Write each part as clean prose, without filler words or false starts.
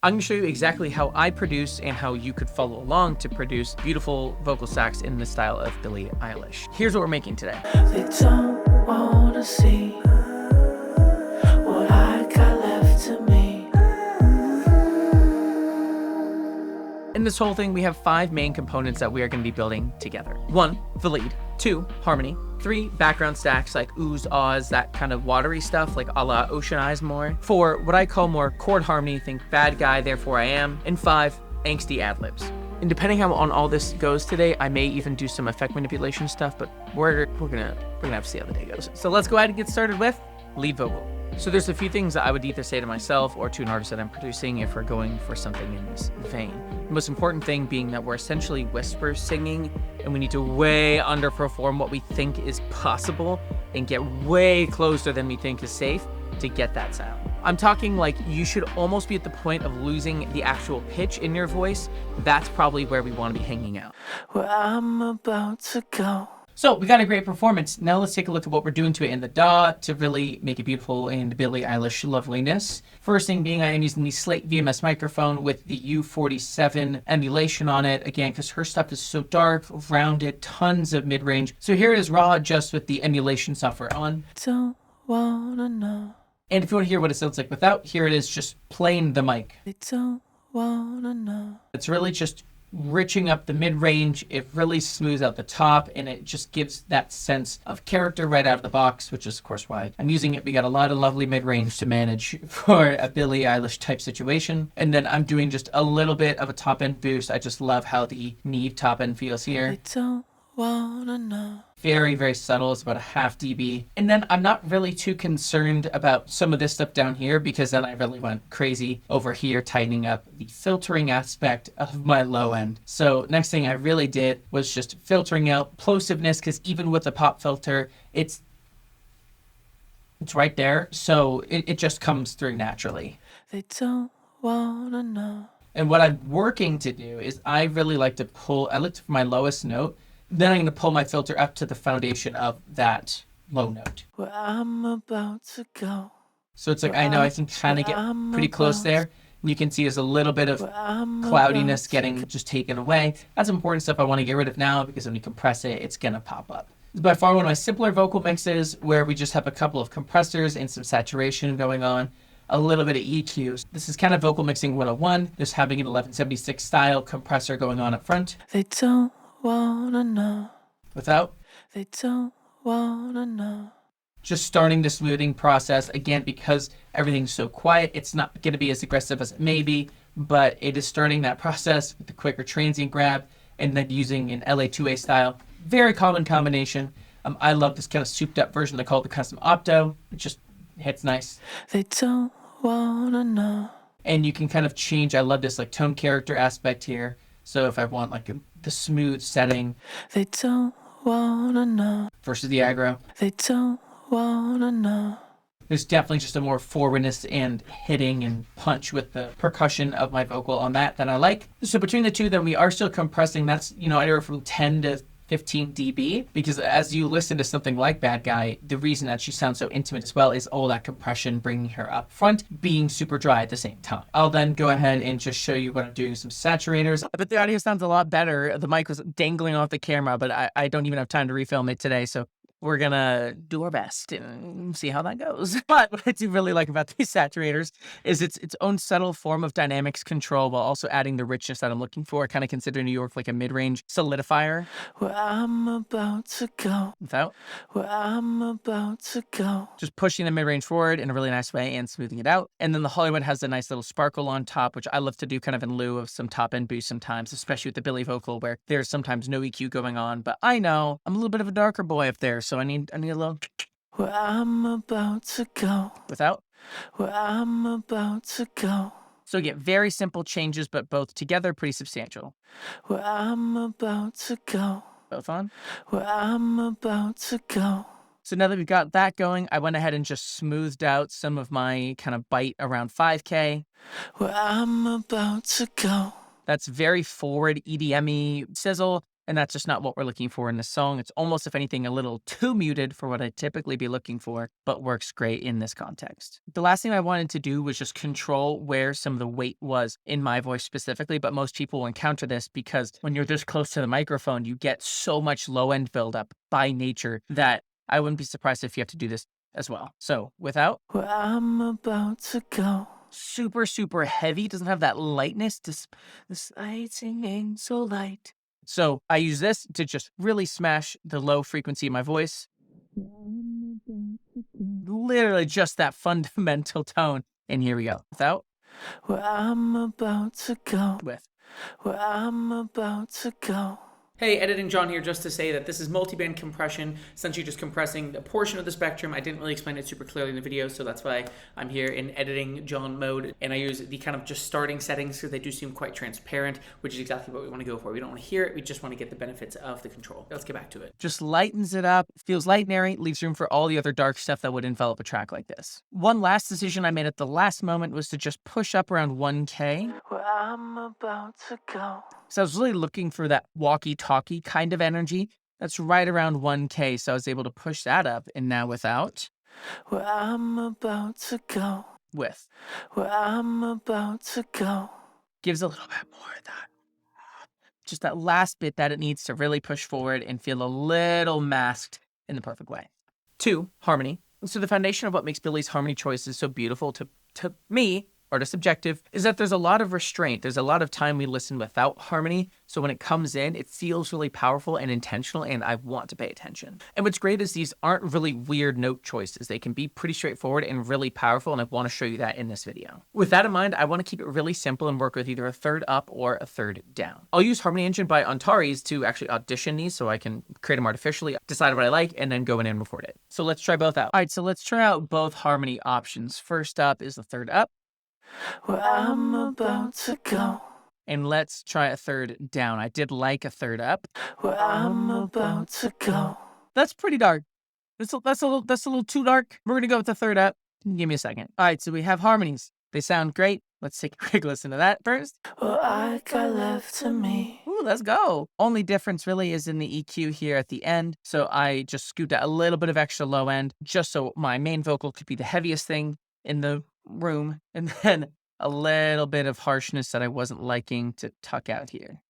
I'm going to show you exactly how I produce and how you could follow along to produce beautiful vocal sax in the style of Billie Eilish. Here's what we're making today. They don't wanna see what I got left to me. In this whole thing, we have 5 main components that we are going to be building together. 1, the lead. 2, harmony. 3, background stacks like oohs, ahs, that kind of watery stuff, like a la Ocean Eyes more. 4, what I call more chord harmony, think bad guy, therefore I am. And 5, angsty ad libs. And depending how on all this goes today, I may even do some effect manipulation stuff, but we're gonna have to see how the day goes. So let's go ahead and get started with lead vocal. So there's a few things that I would either say to myself or to an artist that I'm producing if we're going for something in this vein. The most important thing being that we're essentially whisper singing, and we need to way underperform what we think is possible and get way closer than we think is safe to get that sound. I'm talking like you should almost be at the point of losing the actual pitch in your voice. That's probably where we want to be hanging out. Where I'm about to go. So we got a great performance. Now let's take a look at what we're doing to it in the DAW to really make it beautiful and Billie Eilish loveliness. First thing being, I am using the Slate VMS microphone with the U47 emulation on it. Again, because her stuff is so dark, rounded, tons of mid-range. So here it is raw just with the emulation software on. Don't wanna know. And if you want to hear what it sounds like without, here it is just plain the mic. They don't wanna know. It's really just riching up the mid-range. It really smooths out the top, and it just gives that sense of character right out of the box, which is of course why I'm using it. We got a lot of lovely mid-range to manage for a Billie Eilish type situation. And then I'm doing just a little bit of a top end boost. I just love how the Neve top end feels here. They don't wanna know. Very, very subtle. It's about a half dB. And then I'm not really too concerned about some of this stuff down here because then I really went crazy over here tightening up the filtering aspect of my low end. So next thing I really did was just filtering out plosiveness, because even with the pop filter, it's right there. So it just comes through naturally. They don't wanna know. And what I'm working to do is I really like to I look for my lowest note. Then I'm going to pull my filter up to the foundation of that low note. Where I'm about to go. So it's like, I know I can kind of get pretty close there. You can see there's a little bit of cloudiness getting just taken away. That's important stuff I want to get rid of now, because when you compress it, it's going to pop up. It's by far one of my simpler vocal mixes where we just have a couple of compressors and some saturation going on. A little bit of EQ. This is kind of vocal mixing 101, just having an 1176 style compressor going on up front. They don't wanna know. Without. They don't wanna know. Just starting the smoothing process. Again, because everything's so quiet, it's not going to be as aggressive as it may be, but it is starting that process with the quicker transient grab and then using an LA2A style. Very common combination. I love this kind of souped up version. They call it the custom opto. It just hits nice. They don't wanna know. And you can kind of change. I love this like tone character aspect here. So if I want like the smooth setting. They don't wanna know. Versus the aggro. They don't wanna know. There's definitely just a more forwardness and hitting and punch with the percussion of my vocal on that I like. So between the two, then we are still compressing. That's, anywhere from 10 to 15 dB, because as you listen to something like Bad Guy, the reason that she sounds so intimate as well is all that compression bringing her up front, being super dry at the same time. I'll then go ahead and just show you what I'm doing, some saturators. I bet the audio sounds a lot better. The mic was dangling off the camera, but I don't even have time to refilm it today, so we're gonna do our best and see how that goes. But what I do really like about these saturators is it's its own subtle form of dynamics control while also adding the richness that I'm looking for. I kind of consider New York like a mid-range solidifier. Where I'm about to go. Without. Where I'm about to go. Just pushing the mid-range forward in a really nice way and smoothing it out. And then the Hollywood has a nice little sparkle on top, which I love to do kind of in lieu of some top-end boost sometimes, especially with the Billie vocal where there's sometimes no EQ going on. But I know I'm a little bit of a darker boy up there, so I need a little. Where I'm about to go. Without. Where I'm about to go. So you get very simple changes, but both together pretty substantial. Where I'm about to go. Both on. Where I'm about to go. So now that we've got that going, I went ahead and just smoothed out some of my kind of bite around 5K. Where I'm about to go. That's very forward EDM-y sizzle. And that's just not what we're looking for in this song. It's almost, if anything, a little too muted for what I'd typically be looking for, but works great in this context. The last thing I wanted to do was just control where some of the weight was in my voice specifically, but most people will encounter this because when you're this close to the microphone, you get so much low end buildup by nature that I wouldn't be surprised if you have to do this as well. So without, where I'm about to go. super, super heavy, doesn't have that lightness, this light singing so light. So I use this to just really smash the low frequency of my voice. Literally just that fundamental tone. And here we go. Without, Where I'm about to go. with. Where I'm about to go. Hey, Editing John here, just to say that this is multiband compression, essentially just compressing a portion of the spectrum. I didn't really explain it super clearly in the video, so that's why I'm here in Editing John mode, and I use the kind of just starting settings because they do seem quite transparent, which is exactly what we want to go for. We don't want to hear it, we just want to get the benefits of the control. Let's get back to it. Just lightens it up, feels light and airy, leaves room for all the other dark stuff that would envelop a track like this. One last decision I made at the last moment was to just push up around 1K. Where I'm about to go. So I was really looking for that walkie-talkie kind of energy. That's right around 1K, so I was able to push that up. And now without, Where I'm about to go. with. Where I'm about to go. Gives a little bit more of that. Just that last bit that it needs to really push forward and feel a little masked in the perfect way. 2, harmony. So the foundation of what makes Billie's harmony choices so beautiful to me, artist subjective, is that there's a lot of restraint. There's a lot of time we listen without harmony. So when it comes in, it feels really powerful and intentional, and I want to pay attention. And what's great is these aren't really weird note choices. They can be pretty straightforward and really powerful, and I want to show you that in this video. With that in mind, I want to keep it really simple and work with either a third up or a third down. I'll use Harmony Engine by Antares to actually audition these so I can create them artificially, decide what I like, and then go in and record it. So let's try both out. All right, so let's try out both harmony options. First up is the third up. Where I'm about to go. And let's try a third down. I did like a third up. Where I'm about to go. That's pretty dark. That's a little too dark. We're gonna go with the third up. Give me a second. All right, so we have harmonies. They sound great. Let's take a quick listen to that first. What I got left to me. Ooh, let's go. Only difference really is in the EQ here at the end. So I just scooped out a little bit of extra low end just so my main vocal could be the heaviest thing in the room, and then a little bit of harshness that I wasn't liking to tuck out here.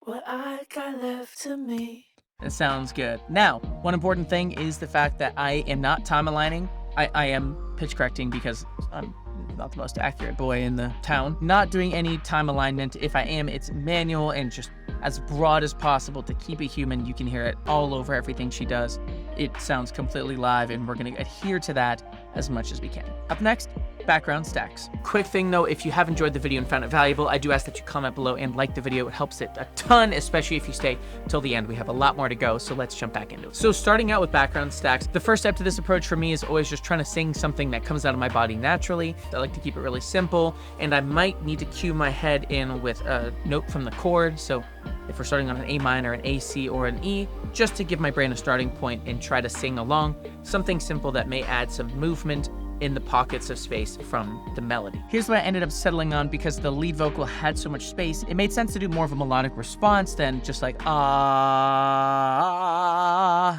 What I got left to me. It sounds good. Now, one important thing is the fact that I am not time aligning. I am pitch correcting because I'm not the most accurate boy in the town. Not doing any time alignment. If I am, it's manual and just as broad as possible to keep it human. You can hear it all over everything she does. It sounds completely live, and we're going to adhere to that as much as we can. Up next, background stacks. Quick thing though, if you have enjoyed the video and found it valuable, I do ask that you comment below and like the video. It helps it a ton, especially if you stay till the end. We have a lot more to go, so let's jump back into it. So starting out with background stacks, the first step to this approach for me is always just trying to sing something that comes out of my body naturally. I like to keep it really simple, and I might need to cue my head in with a note from the chord. So if we're starting on an A minor, an A, C, or an E, just to give my brain a starting point and try to sing along, something simple that may add some movement in the pockets of space from the melody. Here's what I ended up settling on because the lead vocal had so much space. It made sense to do more of a melodic response than just like, ah.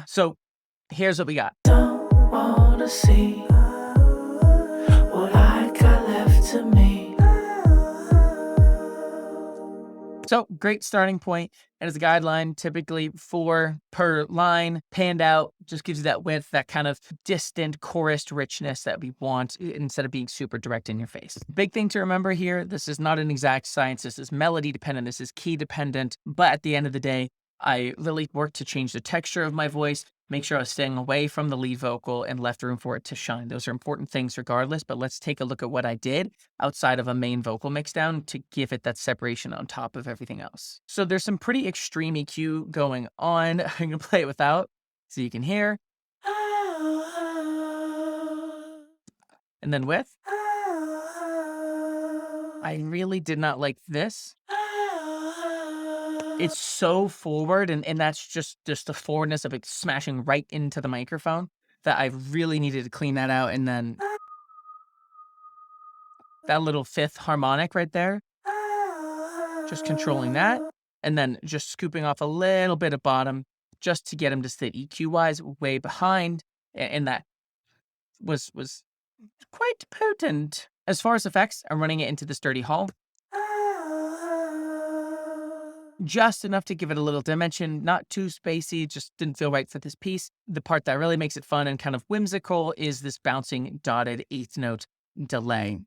So here's what we got. Don't wanna see what I got left to me. So great starting point. And as a guideline, typically 4 per line, panned out, just gives you that width, that kind of distant chorused richness that we want instead of being super direct in your face. Big thing to remember here, this is not an exact science. This is melody dependent. This is key dependent. But at the end of the day, I really worked to change the texture of my voice, make sure I was staying away from the lead vocal and left room for it to shine. Those are important things regardless, but let's take a look at what I did outside of a main vocal mixdown to give it that separation on top of everything else. So there's some pretty extreme EQ going on. I'm going to play it without so you can hear. And then with. I really did not like this. It's so forward, and that's just the forwardness of it smashing right into the microphone that I really needed to clean that out. And then that little 5th harmonic right there. just controlling that, and then just scooping off a little bit of bottom just to get him to sit EQ-wise way behind, and that was quite potent. As far as effects, I'm running it into the sturdy hall. Just enough to give it a little dimension, not too spacey, just didn't feel right for this piece. The part that really makes it fun and kind of whimsical is this bouncing dotted eighth note delay.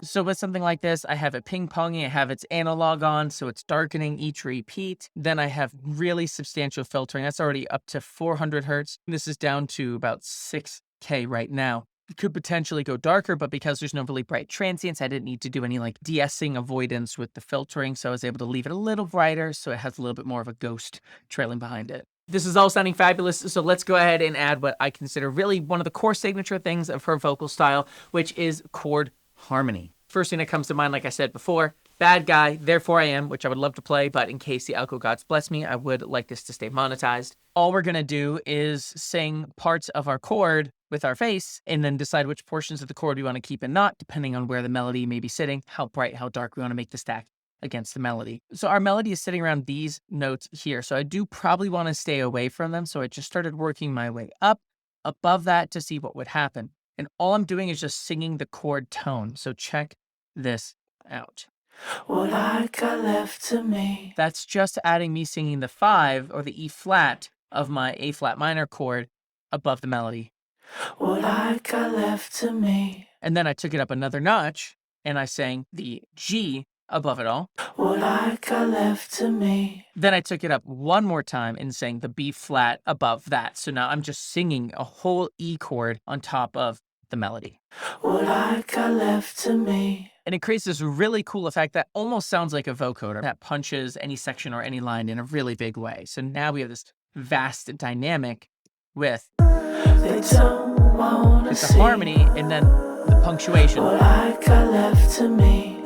So with something like this, I have it ping-ponging, I have its analog on, so it's darkening each repeat. Then I have really substantial filtering. That's already up to 400 hertz. This is down to about 6K right now. It could potentially go darker, but because there's no really bright transients, I didn't need to do any like de-essing avoidance with the filtering, so I was able to leave it a little brighter so it has a little bit more of a ghost trailing behind it. This is all sounding fabulous, so let's go ahead and add what I consider really one of the core signature things of her vocal style, which is chord harmony. First thing that comes to mind, like I said before, Bad Guy, Therefore I Am, which I would love to play, but in case the alco gods bless me, I would like this to stay monetized. All we're gonna do is sing parts of our chord with our face, and then decide which portions of the chord we want to keep and not, depending on where the melody may be sitting, how bright, how dark we want to make the stack against the melody. So our melody is sitting around these notes here, so I do probably want to stay away from them, so I just started working my way up above that to see what would happen. And all I'm doing is just singing the chord tone, so check this out. What I got left to me. That's just adding me singing the 5 or the E flat of my A flat minor chord above the melody. What I got left to me. And then I took it up another notch and I sang the G above it all. What I got left to me. Then I took it up one more time and sang the B flat above that. So now I'm just singing a whole E chord on top of the melody. What I got left to me. And it creates this really cool effect that almost sounds like a vocoder that punches any section or any line in a really big way. So now we have this vast dynamic with They don't wanna it's see a harmony and then the punctuation. what I got left to me.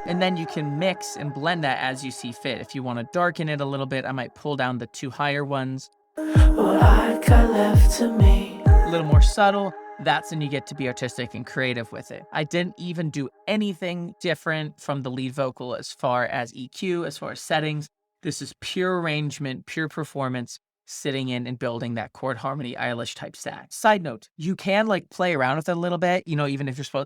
And then you can mix and blend that as you see fit. If you want to darken it a little bit, I might pull down the 2 higher ones. What I got left to me. A little more subtle. That's when you get to be artistic and creative with it. I didn't even do anything different from the lead vocal as far as EQ, as far as settings. This is pure arrangement, pure performance, sitting in and building that chord harmony Eilish type stack. Side note, you can like play around with it a little bit. You know, even if you're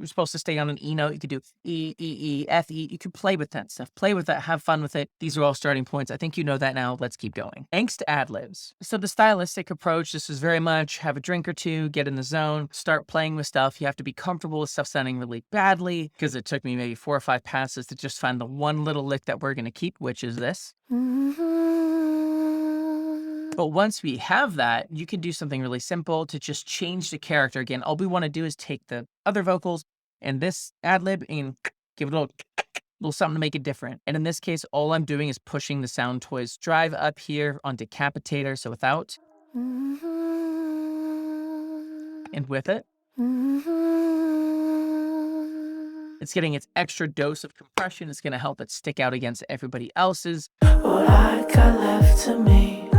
supposed to stay on an E note, you could do E, E, E, F, E. You could play with that stuff. Play with that, have fun with it. These are all starting points. I think you know that now. Let's keep going. Angst Ad Libs. So the stylistic approach, this is very much have a drink or two, get in the zone, start playing with stuff. You have to be comfortable with stuff sounding really badly because it took me maybe 4 or 5 passes to just find the one little lick that we're going to keep, which is this. But once we have that, you can do something really simple to just change the character. Again, all we want to do is take the other vocals and this ad lib and give it a little something to make it different. And in this case, all I'm doing is pushing the Sound Toys drive up here on Decapitator, so without. And with it. It's getting its extra dose of compression. It's going to help it stick out against everybody else's. What I got left to me.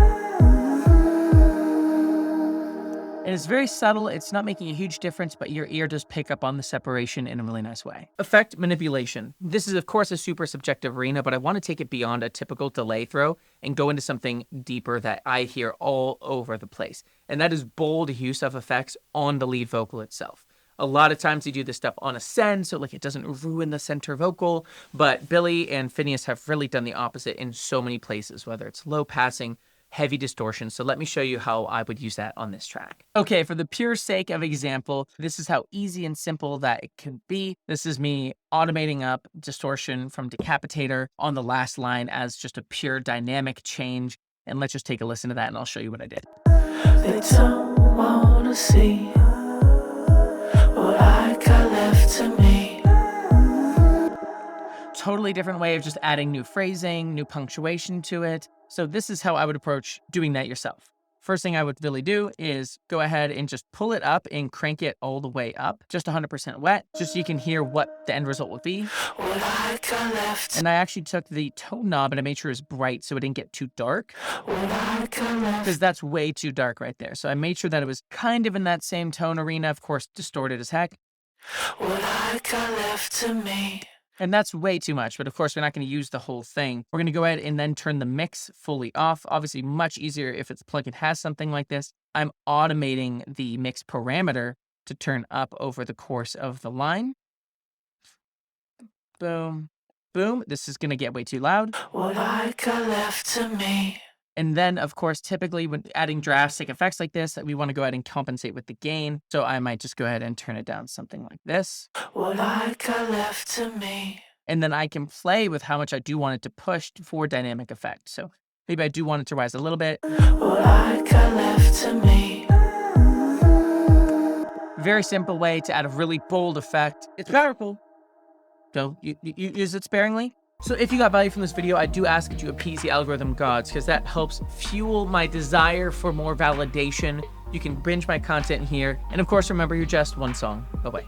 And it's very subtle. It's not making a huge difference, but your ear does pick up on the separation in a really nice way. Effect manipulation. This is, of course, a super subjective arena, but I want to take it beyond a typical delay throw and go into something deeper that I hear all over the place. And that is bold use of effects on the lead vocal itself. A lot of times you do this stuff on a send, so like it doesn't ruin the center vocal, but Billie and Finneas have really done the opposite in so many places, whether it's low passing, heavy distortion. So let me show you how I would use that on this track. Okay, for the pure sake of example, this is how easy and simple that it can be. This is me automating up distortion from Decapitator on the last line as just a pure dynamic change. And let's just take a listen to that and I'll show you what I did. They don't wanna see what I got left to me. Totally different way of just adding new phrasing, new punctuation to it. So this is how I would approach doing that yourself. First thing I would really do is go ahead and just pull it up and crank it all the way up, just 100% wet, just so you can hear what the end result would be. What I got left. And I actually took the tone knob and I made sure it was bright so it didn't get too dark, What I got left. because that's way too dark right there. So I made sure that it was kind of in that same tone arena, of course, distorted as heck. what I got left to me. And that's way too much, but of course we're not going to use the whole thing. We're going to go ahead and then turn the mix fully off. Obviously much easier if its plugin has something like this. I'm automating the mix parameter to turn up over the course of the line. Boom, boom. This is going to get way too loud. What I got left to me. And then, of course, typically when adding drastic effects like this, we want to go ahead and compensate with the gain. So I might just go ahead and turn it down something like this. What I got left to me. And then I can play with how much I do want it to push for dynamic effect. So maybe I do want it to rise a little bit. What I got left to me. Very simple way to add a really bold effect. It's powerful. So you use it sparingly. So if you got value from this video, I do ask that you appease the algorithm gods, because that helps fuel my desire for more validation. You can binge my content here. And of course, remember, you're just one song away.